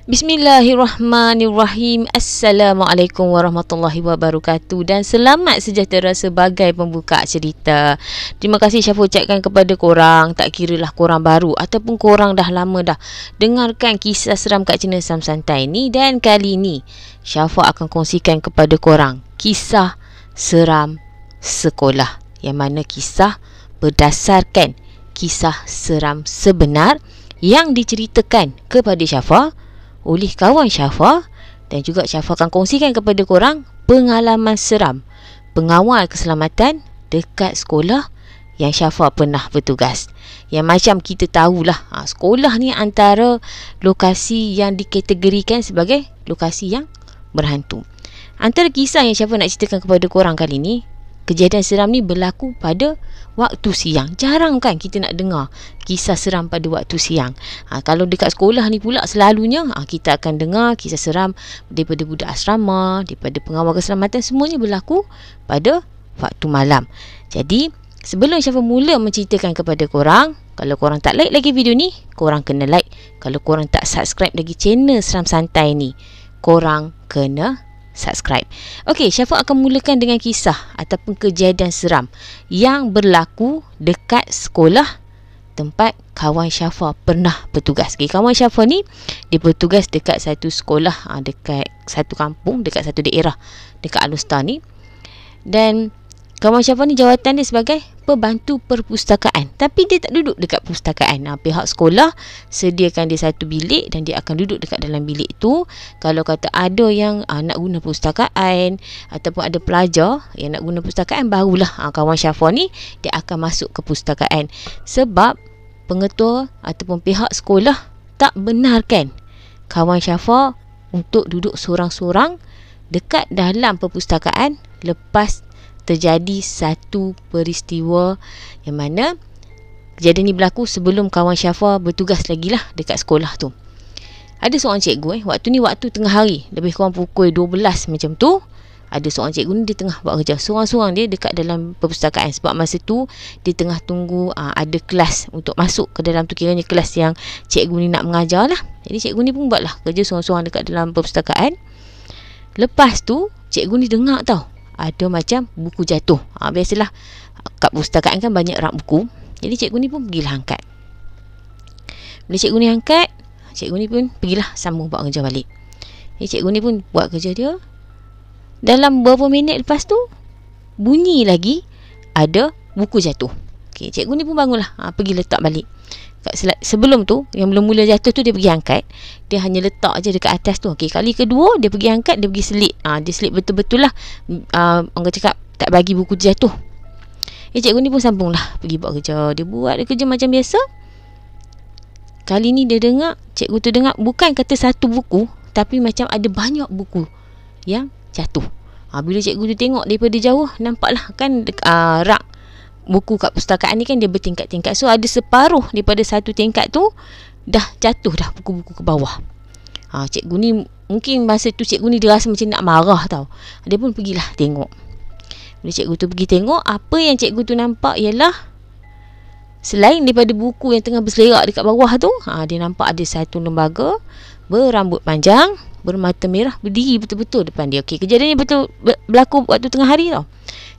Bismillahirrahmanirrahim. Assalamualaikum warahmatullahi wabarakatuh. Dan selamat sejahtera sebagai pembuka cerita. Terima kasih Syafa ucapkan kepada korang. Tak kira lah korang baru ataupun korang dah lama dah dengarkan kisah seram Kak Cina Seram Santai ni. Dan kali ni Syafa akan kongsikan kepada korang kisah seram sekolah, yang mana kisah berdasarkan kisah seram sebenar yang diceritakan kepada Syafa oleh kawan Syafa, dan juga Syafa akan kongsikan kepada korang pengalaman seram pengawal keselamatan dekat sekolah yang Syafa pernah bertugas. Yang macam kita tahulah, sekolah ni antara lokasi yang dikategorikan sebagai lokasi yang berhantu. Antara kisah yang Syafa nak ceritakan kepada korang kali ni, kejadian seram ni berlaku pada waktu siang. Jarang kan kita nak dengar kisah seram pada waktu siang. Kalau dekat sekolah ni pula selalunya kita akan dengar kisah seram daripada budak asrama, daripada pengawal keselamatan. Semuanya berlaku pada waktu malam. Jadi sebelum Syafa mula menceritakan kepada korang, kalau korang tak like lagi video ni, korang kena like. Kalau korang tak subscribe lagi channel Seram Santai ni, korang kena subscribe. Okey, Syafa akan mulakan dengan kisah ataupun kejadian seram yang berlaku dekat sekolah tempat kawan Syafa pernah bertugas. Okay, kawan Syafa ni dia bertugas dekat satu sekolah, dekat satu kampung, dekat satu daerah dekat Alustar ni. Dan kawan Syafa ni jawatan dia sebagai pembantu perpustakaan, tapi dia tak duduk dekat perpustakaan. Pihak sekolah sediakan dia satu bilik dan dia akan duduk dekat dalam bilik tu. Kalau kata ada yang nak guna perpustakaan ataupun ada pelajar yang nak guna perpustakaan, barulah kawan Syafa ni dia akan masuk ke perpustakaan. Sebab pengetua ataupun pihak sekolah tak benarkan kawan Syafa untuk duduk sorang-sorang dekat dalam perpustakaan lepas terjadi satu peristiwa yang mana kejadian ni berlaku sebelum kawan Syafa bertugas lagi lah dekat sekolah tu. Ada seorang cikgu, waktu ni waktu tengah hari, lebih kurang pukul 12 macam tu. Ada seorang cikgu ni dia tengah buat kerja seorang-seorang dia dekat dalam perpustakaan. Sebab masa tu dia tengah tunggu ada kelas untuk masuk ke dalam tu, kiranya kelas yang cikgu ni nak mengajar lah. Jadi cikgu ni pun buatlah kerja seorang-seorang dekat dalam perpustakaan. Lepas tu cikgu ni dengar tau, ada macam buku jatuh. Biasalah kat perpustakaan kan banyak rak buku. Jadi cikgu ni pun pergilah angkat. Bila cikgu ni angkat, cikgu ni pun pergilah sambung buat kerja balik. Jadi cikgu ni pun buat kerja dia. Dalam beberapa minit lepas tu, bunyi lagi ada buku jatuh. Okay, cikgu ni pun bangunlah, pergi letak balik. Sebelum tu, yang belum mula jatuh tu, dia pergi angkat. Dia hanya letak je dekat atas tu. Okay, kali kedua dia pergi angkat, dia pergi selit. Dia selit betul-betul lah. Orang cakap tak bagi buku jatuh. Cikgu ni pun sambung lah pergi buat kerja. Dia buat kerja macam biasa. Kali ni dia dengar, cikgu tu dengar bukan kata satu buku, tapi macam ada banyak buku yang jatuh. Bila cikgu tu tengok daripada jauh, nampaklah kan rak buku kat perpustakaan ni kan dia bertingkat-tingkat. So ada separuh daripada satu tingkat tu dah jatuh dah buku-buku ke bawah. Cikgu ni mungkin masa tu cikgu ni dia rasa macam nak marah tau. Dia pun pergilah tengok. Bila cikgu tu pergi tengok, apa yang cikgu tu nampak ialah selain daripada buku yang tengah berselerak dekat bawah tu, dia nampak ada satu lembaga berambut panjang, bermata merah, berdiri betul-betul depan dia. Okey, kejadian ni betul berlaku waktu tengah hari tau.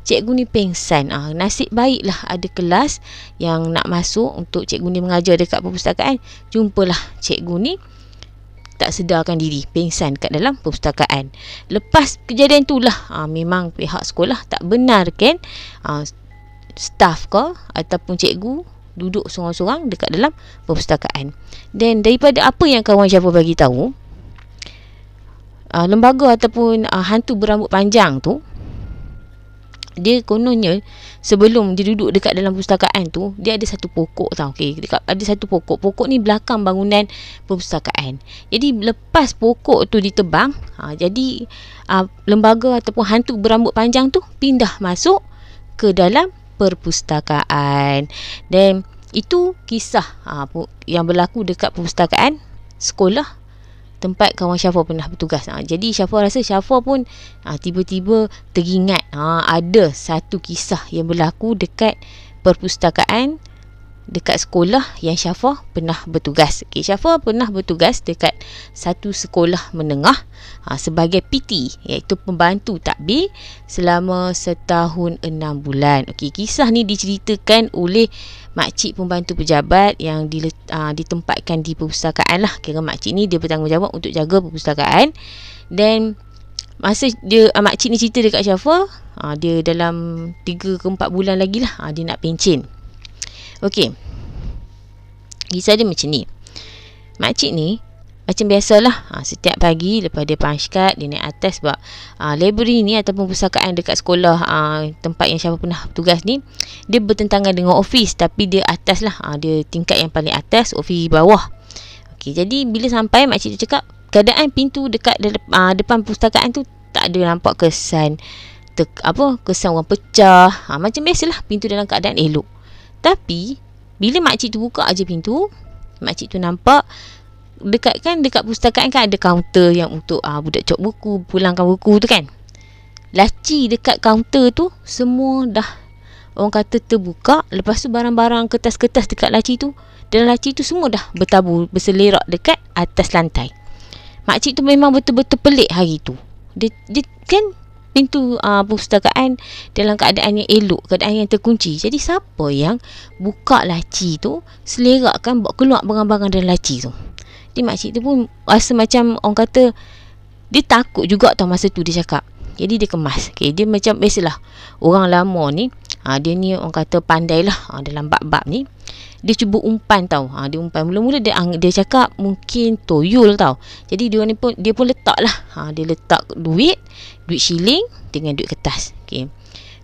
Cikgu ni pengsan. Nasib baiklah ada kelas yang nak masuk untuk cikgu ni mengajar dekat perpustakaan. Jumpalah cikgu ni tak sedarkan diri, pengsan kat dalam perpustakaan. Lepas kejadian tu lah, memang pihak sekolah tak benarkan staff ke ataupun cikgu duduk sorang-sorang dekat dalam perpustakaan. Dan daripada apa yang kawan Syafa bagi tahu, lembaga ataupun hantu berambut panjang tu, dia kononnya sebelum dia duduk dekat dalam perpustakaan tu, dia ada satu pokok tau. Okay, ada satu pokok. Pokok ni belakang bangunan perpustakaan. Jadi lepas pokok tu ditebang, jadi lembaga ataupun hantu berambut panjang tu pindah masuk ke dalam perpustakaan. Dan itu kisah yang berlaku dekat perpustakaan sekolah tempat kawan Syafa pernah bertugas. Jadi Syafa rasa Syafa pun tiba-tiba teringat ada satu kisah yang berlaku dekat perpustakaan dekat sekolah yang Syafa pernah bertugas. Okay, Syafa pernah bertugas dekat satu sekolah menengah sebagai PT, iaitu pembantu takbir selama 1 tahun 6 bulan. Okay, kisah ni diceritakan oleh makcik pembantu pejabat yang ditempatkan di perpustakaan lah. Kira makcik ni dia bertanggungjawab untuk jaga perpustakaan. Dan masa dia makcik ni cerita dekat Syafa, dia dalam 3 ke 4 bulan lagi lah dia nak pencen. Okey, kisah dia macam ni. Makcik ni macam biasalah, setiap pagi lepas dia punch card, dia naik atas sebab library ni ataupun perpustakaan dekat sekolah tempat yang Syafa pernah bertugas ni, dia bertentangan dengan office, tapi dia atas lah, dia tingkat yang paling atas, office bawah. Okey, jadi bila sampai, makcik tu cakap keadaan pintu dekat depan perpustakaan tu tak ada nampak kesan kesan orang pecah, macam biasalah, pintu dalam keadaan elok. Tapi bila makcik tu buka aja pintu, makcik tu nampak dekat perpustakaan kan ada kaunter yang untuk budak cop buku, pulangkan buku tu kan. Laci dekat kaunter tu semua dah orang kata terbuka. Lepas tu barang-barang kertas-kertas dekat laci tu, dalam laci tu semua dah bertabur, berselerak dekat atas lantai. Makcik tu memang betul-betul pelik hari tu. Dia kan pintu perpustakaan dalam keadaan yang elok, keadaan yang terkunci. Jadi siapa yang buka laci tu, selerakkan bawa keluar barang-barang dalam laci tu. Jadi makcik tu pun rasa macam orang kata dia takut juga tau masa tu dia cakap. Jadi dia kemas. Okay, dia macam biasalah orang lama ni, dia ni orang kata pandai lah dalam bab-bab ni. Dia cuba umpan tau. Dia umpan. Mula-mula dia cakap mungkin toyol tau. Jadi dia pun letak lah. Dia letak duit shilling dengan duit kertas. Okay.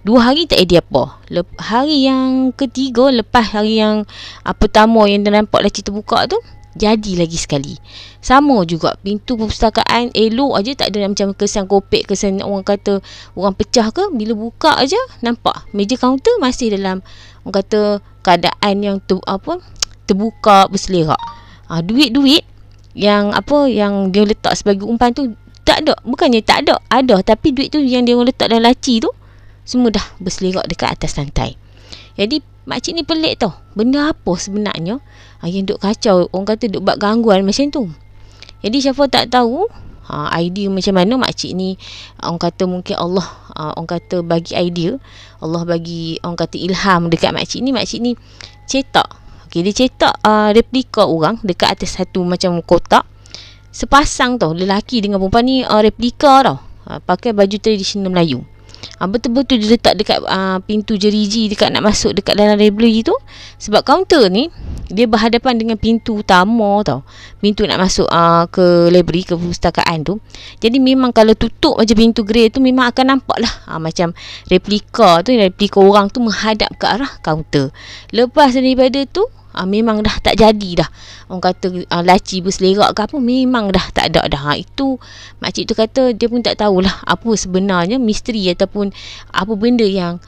2 hari tak ada apa. Hari yang ketiga, lepas hari yang pertama yang dia nampak laci terbuka tu, jadi lagi sekali. Sama juga, pintu perpustakaan elok aja, tak ada macam kesan kopek, kesan orang kata orang pecah ke. Bila buka aja nampak meja kaunter masih dalam orang kata keadaan yang terbuka, berselerak. Duit-duit yang yang dia letak sebagai umpan tu tak ada. Bukannya tak ada, ada, tapi duit tu yang dia letak dalam laci tu semua dah berselerak dekat atas lantai. Jadi makcik ni pelik tau, benda apa sebenarnya yang duk kacau, orang kata duk buat gangguan macam tu. Jadi Syafa tak tahu idea macam mana makcik ni, orang kata mungkin Allah orang kata bagi idea, Allah bagi orang kata ilham dekat makcik ni cetak. Okey, dia cetak replika orang dekat atas satu macam kotak. Sepasang tau, lelaki dengan perempuan ni replika tau, pakai baju tradisional Melayu. Betul-betul dia letak dekat pintu jeriji dekat nak masuk dekat dalam library tu. Sebab kaunter ni dia berhadapan dengan pintu utama tau, pintu nak masuk ke library, ke perpustakaan tu. Jadi memang kalau tutup macam pintu grey tu, memang akan nampak lah macam replika orang tu menghadap ke arah kaunter. Lepas daripada tu memang dah tak jadi dah, orang kata laci berselerak ke apa, memang dah tak ada dah. Itu makcik tu kata dia pun tak tahulah apa sebenarnya misteri ataupun apa benda yang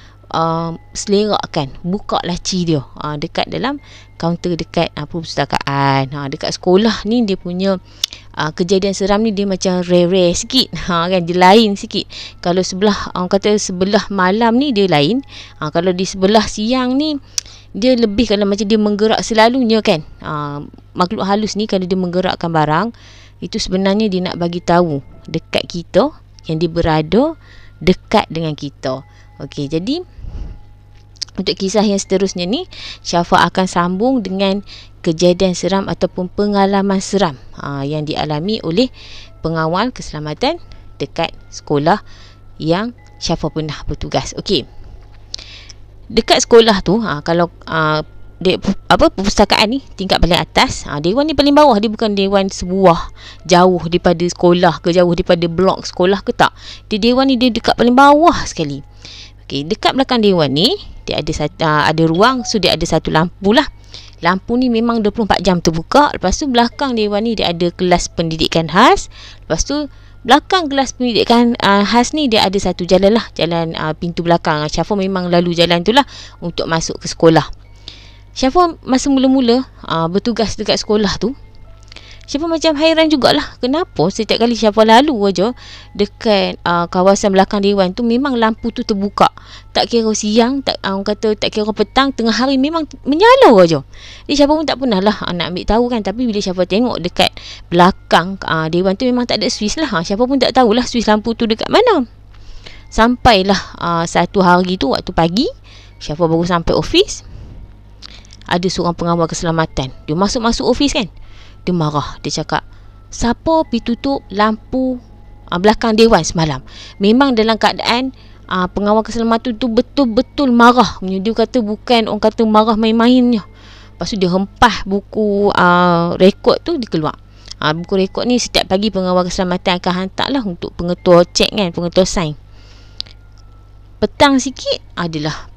selerakkan buka laci dia dekat dalam kaunter dekat perpustakaan. Dekat sekolah ni dia punya kejadian seram ni dia macam rare sikit kan, dia lain sikit. Kalau sebelah orang kata sebelah malam ni dia lain, kalau di sebelah siang ni dia lebih, kalau macam dia menggerak selalunya kan, makhluk halus ni kalau dia menggerakkan barang, itu sebenarnya dia nak bagi tahu dekat kita yang dia berada dekat dengan kita. Okey, jadi untuk kisah yang seterusnya ni, Syafa akan sambung dengan kejadian seram ataupun pengalaman seram yang dialami oleh pengawal keselamatan dekat sekolah yang Syafa pernah bertugas. Okey, dekat sekolah tu kalau perpustakaan ni tingkat paling atas, dewan ni paling bawah. Dia bukan dewan sebuah jauh daripada sekolah ke, jauh daripada blok sekolah ke, tak. Dewan ni dia dekat paling bawah sekali. Okey, dekat belakang dewan ni dia ada ruang, so dia ada satu lampu lah. Lampu ni memang 24 jam terbuka. Lepas tu belakang dewan ni dia ada kelas pendidikan khas. Lepas tu belakang kelas pendidikan khas ni dia ada satu jalan lah, jalan pintu belakang. Syafa memang lalu jalan tu lah untuk masuk ke sekolah. Syafa masa mula-mula bertugas dekat sekolah tu, Syafa macam hairan jugalah, kenapa setiap kali Syafa lalu aja dekat kawasan belakang dewan tu memang lampu tu terbuka. Tak kira siang, orang kata tak kira petang, tengah hari memang menyala aja. Jadi Syafa pun tak pernah lah nak ambil tahu kan. Tapi bila Syafa tengok dekat belakang dewan tu memang tak ada suis lah. Syafa pun tak tahulah suis lampu tu dekat mana. Sampailah satu hari tu waktu pagi, Syafa baru sampai office. Ada seorang pengawal keselamatan. Dia masuk office kan. Dia marah. Dia cakap, siapa pergi tutup lampu belakang dewan semalam? Memang dalam keadaan pengawal keselamatan tu betul-betul marah. Dia kata bukan orang kata marah main-mainnya. Lepas tu dia hempah buku rekod tu, dia keluar. Buku rekod ni setiap pagi pengawal keselamatan akan hantar lah untuk pengetua cek kan, pengetua sign. Petang sikit adalah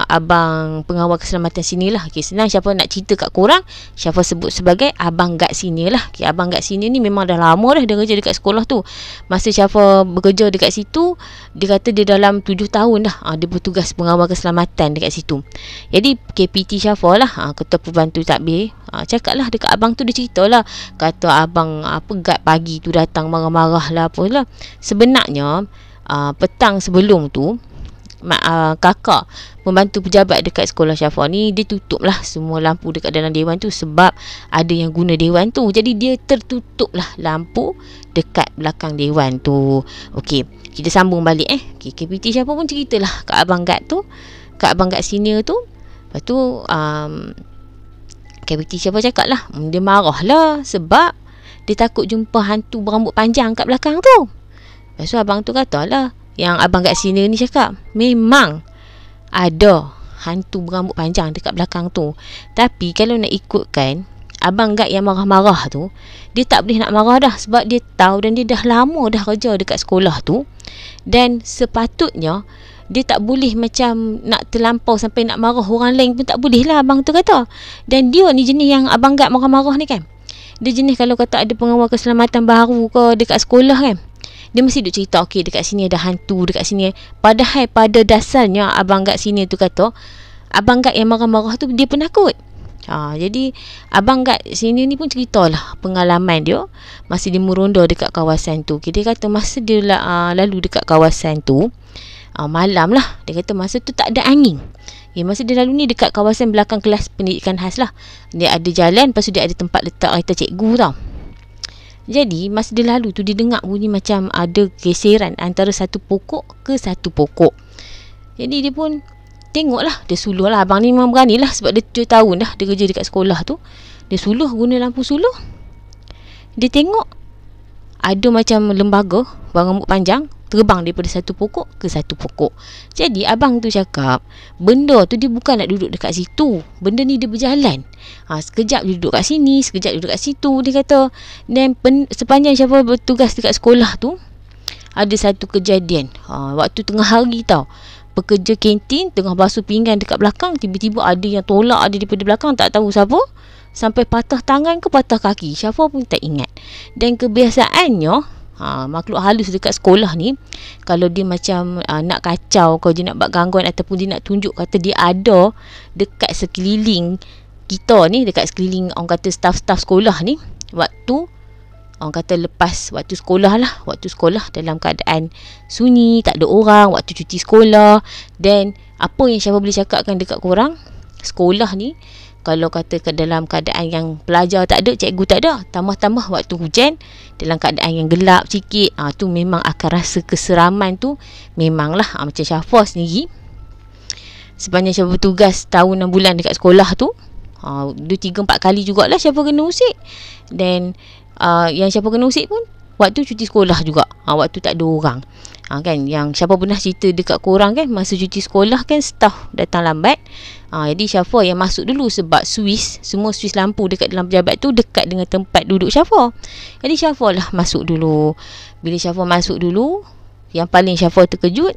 abang pengawal keselamatan sini lah. Okay, senang Syafa nak cerita kat korang, Syafa sebut sebagai abang guard senior lah. Okay, abang guard senior ni memang dah lama dah dia kerja dekat sekolah tu. Masa Syafa bekerja dekat situ, dia kata dia dalam 7 tahun dah dia bertugas pengawal keselamatan dekat situ. Jadi KPT Syafa lah, ketua pembantu takbir, cakap lah dekat abang tu. Dia cerita lah, kata abang guard pagi tu datang marah-marah lah apalah. Sebenarnya petang sebelum tu, kakak pembantu pejabat dekat sekolah Syafa ni, dia tutup lah semua lampu dekat dalam dewan tu sebab ada yang guna dewan tu. Jadi dia tertutup lah lampu dekat belakang dewan tu. Okey, kita sambung balik okay, KPT Syafa pun ceritalah kat abang guard tu, kat abang guard senior tu. Lepas tu KPT Syafa cakap lah, dia marah lah sebab dia takut jumpa hantu berambut panjang kat belakang tu. Lepas tu abang tu kata lah, yang abang kat sini ni cakap, memang ada hantu berambut panjang dekat belakang tu. Tapi kalau nak ikutkan abang guard yang marah-marah tu, dia tak boleh nak marah dah sebab dia tahu dan dia dah lama dah kerja dekat sekolah tu. Dan sepatutnya dia tak boleh macam nak terlampau sampai nak marah orang lain pun tak boleh lah, abang tu kata. Dan dia ni jenis yang abang guard marah-marah ni kan, dia jenis kalau kata ada pengawal keselamatan baru ke dekat sekolah kan, dia mesti duk cerita, okey dekat sini ada hantu, dekat sini. Padahal pada dasarnya abang guard sini tu kata, abang guard yang marah-marah tu dia penakut. Jadi abang guard sini ni pun ceritalah pengalaman dia masa dia meronda dekat kawasan tu. Okay, dia kata masa dia lalu dekat kawasan tu, malam lah, dia kata masa tu tak ada angin. Masa dia lalu ni dekat kawasan belakang kelas pendidikan khas lah. Dia ada jalan, lepas tu dia ada tempat letak kereta cikgu tau. Jadi masa dia lalu tu, dia dengar bunyi macam ada geseran antara satu pokok ke satu pokok. Jadi dia pun tengok lah, dia suluh lah. Abang ni memang berani lah sebab dia 7 tahun dah dia kerja dekat sekolah tu. Dia suluh, guna lampu suluh. Dia tengok ada macam lembaga berambut panjang terbang daripada satu pokok ke satu pokok. Jadi abang tu cakap, benda tu dia bukan nak duduk dekat situ. Benda ni dia berjalan. Sekejap dia duduk kat sini, sekejap dia duduk kat situ. Dia kata, dan sepanjang Syafa bertugas dekat sekolah tu, ada satu kejadian. Waktu tengah hari tau, pekerja kantin tengah basuh pinggan dekat belakang, tiba-tiba ada yang tolak ada daripada belakang, tak tahu siapa, sampai patah tangan ke patah kaki. Syafa pun tak ingat. Dan kebiasaannya, makhluk halus dekat sekolah ni, kalau dia macam nak kacau, kalau dia nak buat gangguan ataupun dia nak tunjuk kata dia ada dekat sekeliling kita ni, dekat sekeliling orang kata staf-staf sekolah ni, waktu orang kata lepas waktu sekolah lah, waktu sekolah dalam keadaan sunyi, tak ada orang, waktu cuti sekolah. Dan apa yang Syafa boleh cakapkan dekat korang, sekolah ni kalau kata ke dalam keadaan yang pelajar tak ada, cikgu tak ada, tambah-tambah waktu hujan, dalam keadaan yang gelap sikit, tu memang akan rasa keseraman tu. Memanglah macam Syafa sendiri, sepanjang Syafa bertugas tahun 6 bulan dekat sekolah tu, 2-3-4 kali jugalah Syafa kena usik. Dan yang Syafa kena usik pun waktu cuti sekolah juga, waktu tak ada orang. Kan, yang Syafa pernah cerita dekat korang kan, masa cuti sekolah kan staf datang lambat. Jadi Syafa yang masuk dulu sebab semua suis lampu dekat dalam pejabat tu dekat dengan tempat duduk Syafa. Jadi Syafa lah masuk dulu. Bila Syafa masuk dulu, yang paling Syafa terkejut,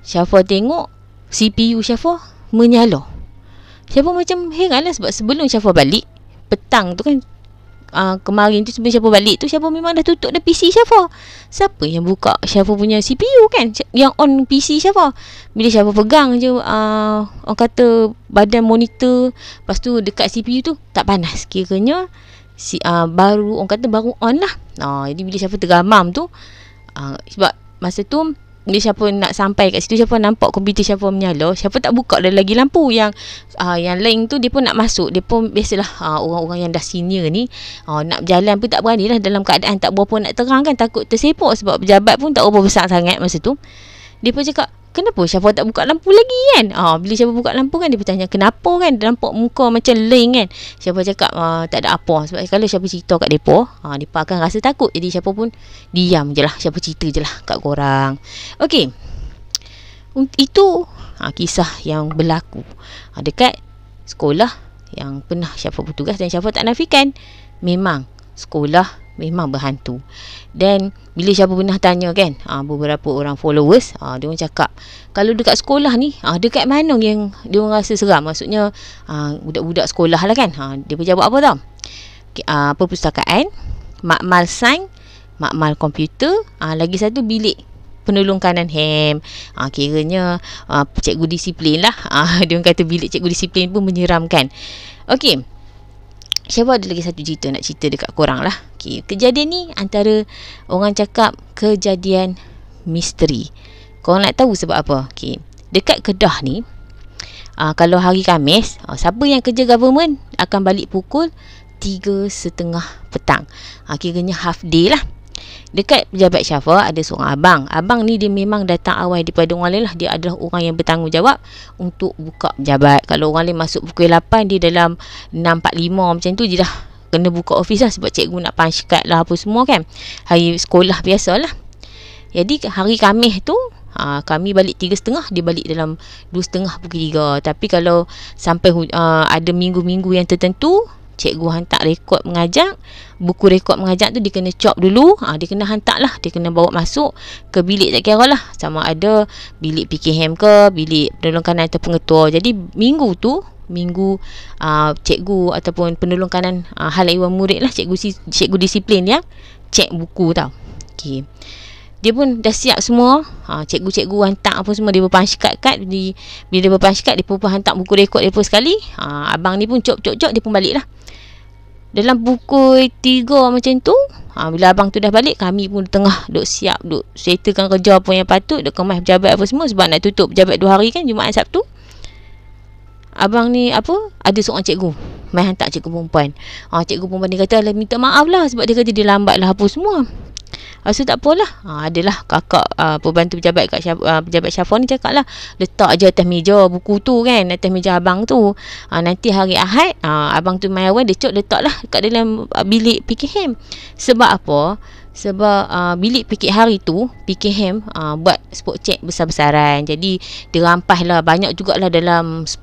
Syafa tengok CPU Syafa menyala. Syafa macam heran lah sebab sebelum Syafa balik petang tu kan, kemarin tu sebelum Syafa balik tu, Syafa memang dah tutup dah PC Syafa. Siapa yang buka Syafa punya CPU kan, yang on PC Syafa? Bila Syafa pegang je orang kata badan monitor, lepas tu dekat CPU tu tak panas. Kiranya baru, orang kata baru on lah. Jadi bila Syafa tergamam tu, sebab masa tu bila Syafa nak sampai kat situ, Syafa nampak komputer Syafa menyala. Syafa tak buka dah lagi lampu. Yang lain tu dia pun nak masuk. Dia pun biasalah orang-orang yang dah senior ni, nak berjalan pun tak berani lah dalam keadaan tak berapa nak terang kan. Takut tersepok sebab pejabat pun tak berapa besar sangat masa tu. Dia pun cakap, kenapa Syafa tak buka lampu lagi kan? Bila Syafa buka lampu kan, dia bertanya kenapa kan, dia nampak muka macam leng kan. Syafa cakap tak ada apa. Sebab kalau Syafa cerita kat mereka, mereka akan rasa takut. Jadi Syafa pun diam je lah. Syafa cerita je lah kat korang. Okey, itu kisah yang berlaku dekat sekolah yang pernah Syafa bertugas. Dan Syafa tak nafikan, memang sekolah memang berhantu. Dan bila Syafa pernah tanya kan, beberapa orang followers, dia orang cakap kalau dekat sekolah ni, dekat mana yang dia orang rasa seram? Maksudnya budak-budak sekolah lah kan. Dia pun jawab apa tau? Perpustakaan, makmal sains, makmal komputer, lagi satu bilik penolong kanan hem. Kiranya cikgu disiplin lah. Dia orang kata bilik cikgu disiplin pun menyeramkan. Okey, Syafa ada lagi satu cerita nak cerita dekat korang lah. Okay, kejadian ni antara orang cakap kejadian misteri. Korang nak tahu sebab apa? Okay, dekat Kedah ni, kalau hari Khamis, siapa yang kerja government akan balik pukul 3.30 petang. Kiranya half day lah. Dekat pejabat Syafa ada seorang abang. Abang ni dia memang datang awal daripada orang lain lah. Dia adalah orang yang bertanggungjawab untuk buka pejabat. Kalau orang lain masuk pukul 8, dia dalam 6.45 macam tu dia dah kena buka office lah. Sebab cikgu nak punch card lah apa semua kan. Hari sekolah biasa lah. Jadi hari Khamis tu, kami balik 3.30, dia balik dalam 2.30 pukul 3. Tapi kalau sampai ada minggu-minggu yang tertentu, cikgu hantar rekod mengajar, buku rekod mengajar tu dia kena chop dulu. Dia kena hantar lah, dia kena bawa masuk ke bilik, tak kira lah sama ada bilik PKM ke, bilik penolong kanan atau pengetua. Jadi minggu tu, cikgu ataupun penolong kanan hal ehwal murid lah, cikgu disiplin yang cek buku tau. Okay, dia pun dah siap semua. Cikgu-cikgu hantar apa semua, dia berpunch card. Bila dia berpunch card, dia pun hantar buku rekod dia pun sekali. Abang ni pun cop, dia pun balik lah dalam pukul 3 macam tu. Bila abang tu dah balik, kami pun tengah duk siap, duk settlekan kerja apa yang patut, duk kemas pejabat apa semua. Sebab nak tutup pejabat 2 hari kan, Jumaat Sabtu. Abang ni ada seorang cikgu mai hantar cikgu perempuan. Cikgu perempuan ni kata, minta maaf lah sebab dia kata dia lambat lah apa semua. So tak apalah. Adalah kakak pembantu pejabat kat pejabat Syafa ni cakap lah, letak je atas meja buku tu kan, atas meja abang tu. Nanti hari Ahad, abang tu mai awal, dia cok letak lah kat dalam bilik PKM. Sebab apa? Sebab bilik PK hari tu, PKM buat spot check besar-besaran. Jadi dia rampas lah, banyak jugalah, dalam 10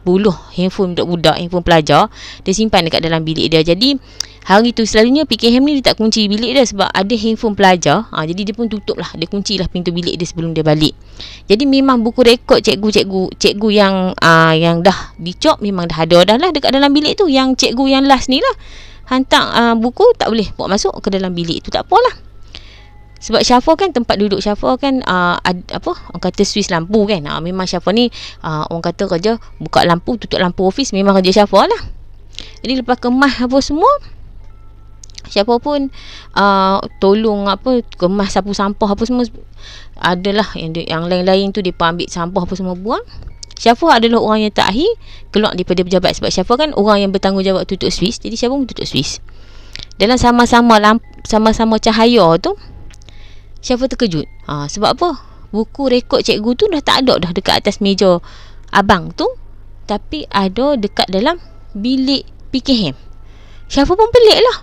handphone budak-budak, handphone pelajar dia simpan dekat dalam bilik dia. Jadi hari tu selalunya PKM ni dia tak kunci bilik dia sebab ada handphone pelajar. Jadi dia pun tutup lah, dia kunci lah pintu bilik dia sebelum dia balik. Jadi memang buku rekod cikgu yang dah dicop memang dah ada dah lah dekat dalam bilik tu. Yang cikgu yang last ni lah hantar buku tak boleh bawa masuk ke dalam bilik tu. Tak apalah, sebab Syafa kan, tempat duduk Syafa kan orang kata Swiss lampu kan. Memang Syafa ni orang kata kerja buka lampu, tutup lampu office, memang kerja Syafa lah. Jadi lepas kemas apa semua, Syafa pun tolong kemas sapu sampah apa semua. Adalah yang lain-lain tu dia pun ambil sampah apa semua buang. Syafa adalah orang yang terakhir keluar daripada pejabat. Sebab Syafa kan orang yang bertanggungjawab tutup Swiss. Jadi Syafa pun tutup Swiss. Dalam sama-sama cahaya tu, Syafa terkejut. Sebab apa? Buku rekod cikgu tu dah tak ada dah dekat atas meja abang tu, tapi ada dekat dalam bilik PKM. Syafa pun pelik lah.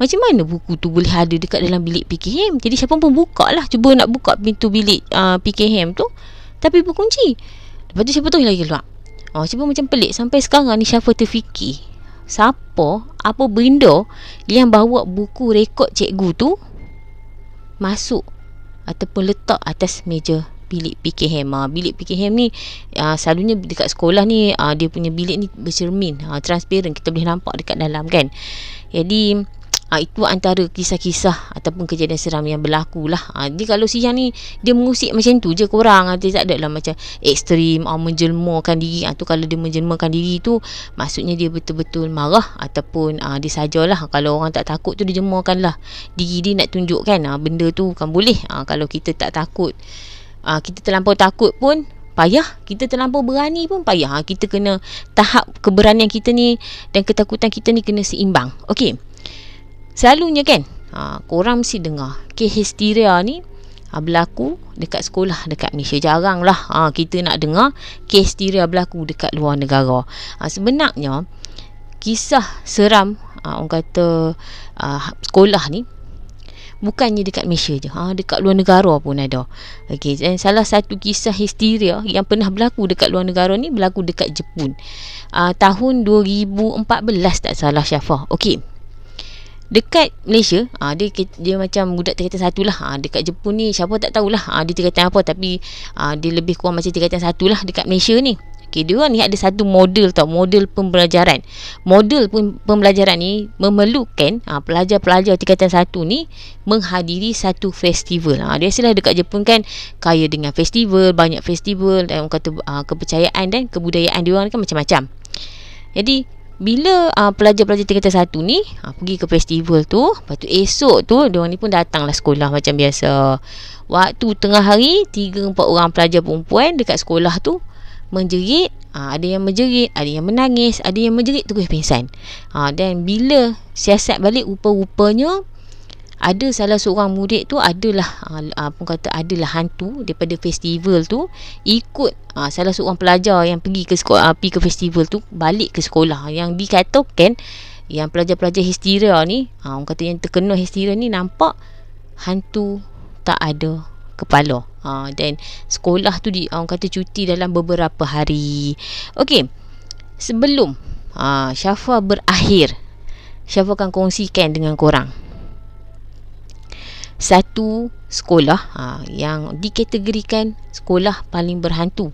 Macam mana buku tu boleh ada dekat dalam bilik PKM? Jadi Syafa pun buka lah, cuba nak buka pintu bilik PKM tu, tapi berkunci. Lepas tu Syafa tu lagi keluar. Syafa macam pelik. Sampai sekarang ni Syafa terfikir, siapa, apa benda yang bawa buku rekod cikgu tu masuk ataupun letak atas meja bilik PKM. Bilik PKM ni selalunya dekat sekolah ni dia punya bilik ni bercermin, transparent, kita boleh nampak dekat dalam kan. Jadi Itu antara kisah-kisah ataupun kejadian seram yang berlaku lah. Jadi kalau siang ni dia mengusik macam tu je korang, dia tak ada lah macam ekstrim menjelmakan diri. Tu kalau dia menjelmakan diri tu maksudnya dia betul-betul marah ataupun dia sajalah. Kalau orang tak takut tu dia jemakan lah diri dia nak tunjukkan benda tu kan boleh. Kalau kita tak takut, kita terlampau takut pun payah, kita terlampau berani pun payah. Kita kena tahap keberanian kita ni dan ketakutan kita ni kena seimbang. Okey, selalunya kan korang mesti dengar kes histeria ni berlaku dekat sekolah dekat Malaysia. Jarang lah kita nak dengar kes histeria berlaku dekat luar negara. Sebenarnya kisah seram orang kata sekolah ni bukannya dekat Malaysia je, dekat luar negara pun ada. Okey, dan salah satu kisah histeria yang pernah berlaku dekat luar negara ni berlaku dekat Jepun. Tahun 2014 tak salah Syafah. Okey, dekat Malaysia dia macam budak tingkatan 1 lah. Dekat Jepun ni siapa tak tahulah dia tingkatan apa, tapi dia lebih kurang macam tingkatan 1 lah dekat Malaysia ni. Okay, dia ni ada satu model model pembelajaran. Model pembelajaran ni memerlukan pelajar-pelajar tingkatan 1 ni menghadiri satu festival. Biasalah dekat Jepun kan kaya dengan festival, banyak festival, dan orang kata kepercayaan dan kebudayaan dia orang kan macam-macam. Jadi bila pelajar-pelajar tingkatan 1 ni pergi ke festival tu, lepas tu esok tu diorang ni pun datanglah sekolah macam biasa. Waktu tengah hari 3-4 orang pelajar perempuan dekat sekolah tu menjerit. Ada yang menjerit, ada yang menangis, ada yang menjerit terus pingsan. Dan bila siasat balik, rupa-rupanya ada salah seorang murid tu adalah adalah hantu daripada festival tu, ikut salah seorang pelajar yang pergi ke sekolah, pergi ke festival tu balik ke sekolah. Yang dikatakan yang pelajar-pelajar histeria ni, orang kata yang terkena histeria ni nampak hantu tak ada kepala. Dan sekolah tu orang kata cuti dalam beberapa hari. Okey, sebelum Syafa berakhir, Syafa akan kongsikan dengan korang satu sekolah yang dikategorikan sekolah paling berhantu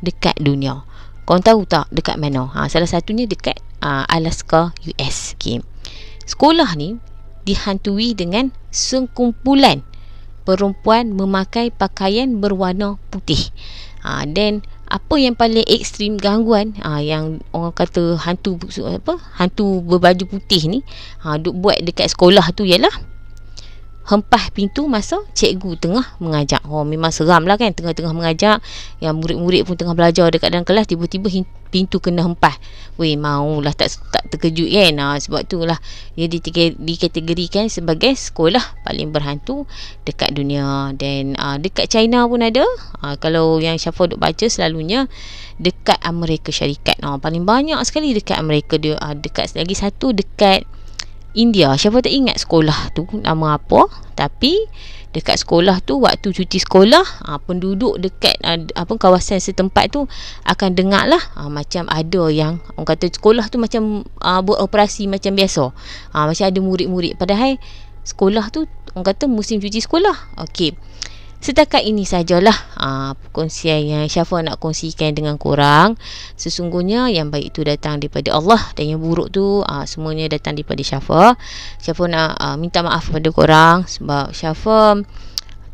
dekat dunia. Korang tahu tak dekat mana? Salah satunya dekat Alaska, US. Okay. Sekolah ni dihantui dengan sekumpulan perempuan memakai pakaian berwarna putih. Dan apa yang paling ekstrim gangguan yang orang kata hantu berbaju putih ni duk buat dekat sekolah tu ialah hempah pintu masa cikgu tengah mengajar. Memang seram lah kan, tengah-tengah mengajar, yang murid-murid pun tengah belajar dekat dalam kelas, tiba-tiba pintu kena hempah. Maulah tak terkejut kan. Sebab tu lah dia dikategorikan sebagai sekolah paling berhantu dekat dunia. Dan dekat China pun ada. Kalau yang Syafa duk baca selalunya dekat Amerika Syarikat. Paling banyak sekali dekat Amerika. Dia dekat lagi satu dekat India. Siapa tak ingat sekolah tu nama apa, tapi dekat sekolah tu waktu cuti sekolah penduduk dekat kawasan setempat tu akan dengar lah macam ada yang orang kata sekolah tu macam buat operasi macam biasa. Macam ada murid-murid, padahal sekolah tu orang kata musim cuti sekolah. Okey, setakat ini sajalah perkongsian yang Syafa nak kongsikan dengan korang. Sesungguhnya yang baik itu datang daripada Allah, dan yang buruk tu semuanya datang daripada Syafa. Syafa nak minta maaf kepada korang sebab Syafa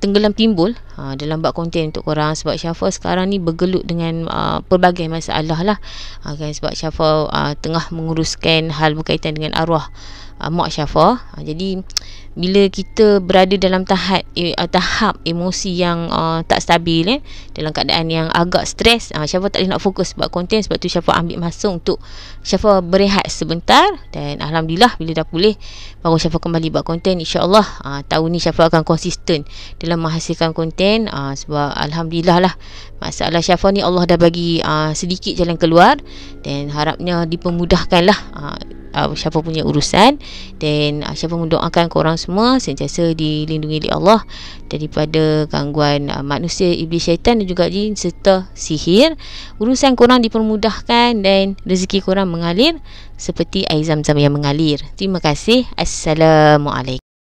tenggelam timbul dalam buat konten untuk korang. Sebab Syafa sekarang ni bergelut dengan pelbagai masalah lah kan, sebab Syafa tengah menguruskan hal berkaitan dengan arwah mak Syafa. Jadi bila kita berada dalam tahap emosi yang tak stabil, dalam keadaan yang agak stres, Syafa tak boleh nak fokus buat konten. Sebab tu Syafa ambil masa untuk Syafa berehat sebentar, dan Alhamdulillah bila dah pulih baru Syafa kembali buat konten. InsyaAllah tahun ni Syafa akan konsisten dalam menghasilkan konten. Sebab Alhamdulillah lah, masalah Syafa ni Allah dah bagi sedikit jalan keluar, dan harapnya dipermudahkan lah Syafa punya urusan. Dan Syafa mendoakan korang semua sentiasa dilindungi oleh Allah daripada gangguan manusia, iblis, syaitan dan juga jin serta sihir. Urusan korang dipermudahkan dan rezeki korang mengalir seperti air zam-zam yang mengalir. Terima kasih. Assalamualaikum.